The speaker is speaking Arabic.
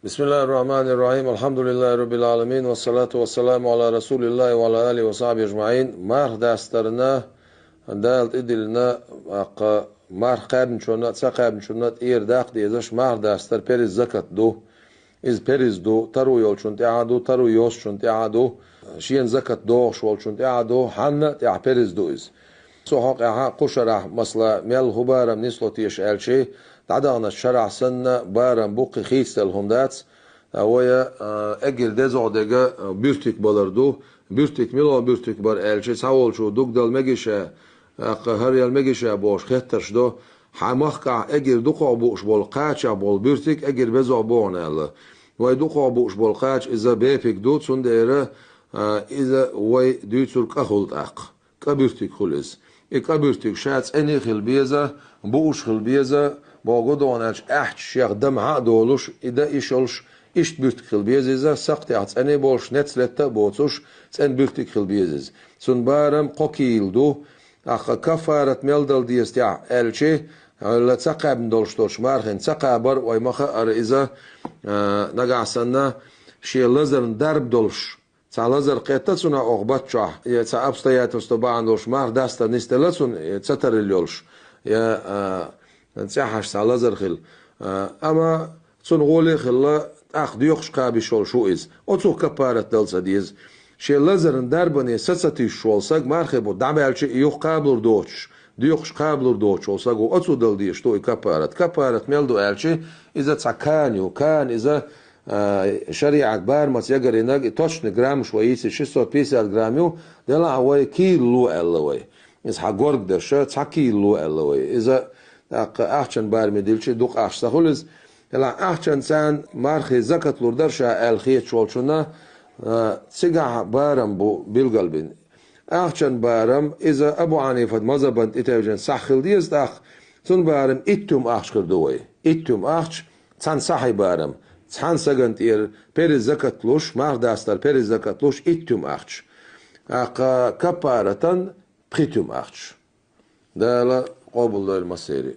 بسم الله الرحمن الرحيم الحمد لله رب العالمين والصلاة والسلام على رسول الله وعلى آله وصحبه أجمعين مار داسترنا دالت إدلنا مار قابن شونات سقابن شونات إير داق ديزش مار داستر بيرز زكاة دو إز بيرز دو ترو يول شونت إعادو ترو يوس شونت إعادو شين زكاة دو شول شونت إعادو حنا تع بيرز دو إز سوحق إعا قشرح مثلا ميل هبارم نسلو تيش ألشي تعدانا الشرع سنة بارم بوقي خيستل هندات ويا أجل دزع دجا بيرتك بلردو بيرتك ميلا بيرتك بار ألشي ساول شو دوغدال مجيشة هريال مجيشة بوش خطرش دو حماخكع أجل دوقع بوش بالقاش بول بيرتك أجل بزع بون الله وي دوقع بوش بالقاش إذا بيفك دوت سنديرة إذا وي دوتسور كخلت أق كبيرتك خلص كبيرتك شاتس أني خلبيزة بوش خلبيزة باغودونش احت شيخ دم عقدولش اذا ايشولش ايش بيرتكل بيزيزا سقط عت اني بولش نتسلتا بوتوش سن بيرتكل بيزيز سن بارم قوكيلدو اخ كفارت ميلدل ديستيع الشي لا تقاب دولش مارخن تقابر وي مخا ار اذا نغاسنا شي لزر درب دولش تا لزر قيتسنا اوغباتشا يا تا ابستياتوس تو باندوش مار داستا نستلسون تترليولش يا نتسحش على زرخل أما تنقولي خلا أخذ يخش قابي شول شو إز أتو كبارة دلسة ديز شيء لزر دربني ستي شول ساق مارخبو دعمل شيء يخ قابل دوتش ديخش قابل دوتش شول ساق أتو دل ديش تو كبارة ميلدو ألشي إذا تسكانيو كان إذا شريعة بار ما تيجري نج توشن جرام شوية 650 جراميو دلا هواي كيلو ألوي إذا حجورك درشة تحكيلو ألوي إذا أحسن بار مدلشي دوق أحسن خلص لا أحسن سان مارخي زكاة لوردرشا الخيط شولشنا سجع بارم بو بالقلبين أحسن بارم إذا أبو عنيفة مذهبا إتاجن سخل ديز داخ تون بارم إتم أحشكر دوي إتم أحش تان صحي بارم تان سجنت إير بير زكاة لوش مار داستر بير زكاة لوش إتم أحش كبارة بخيتم أحش ده لا قابل المسيري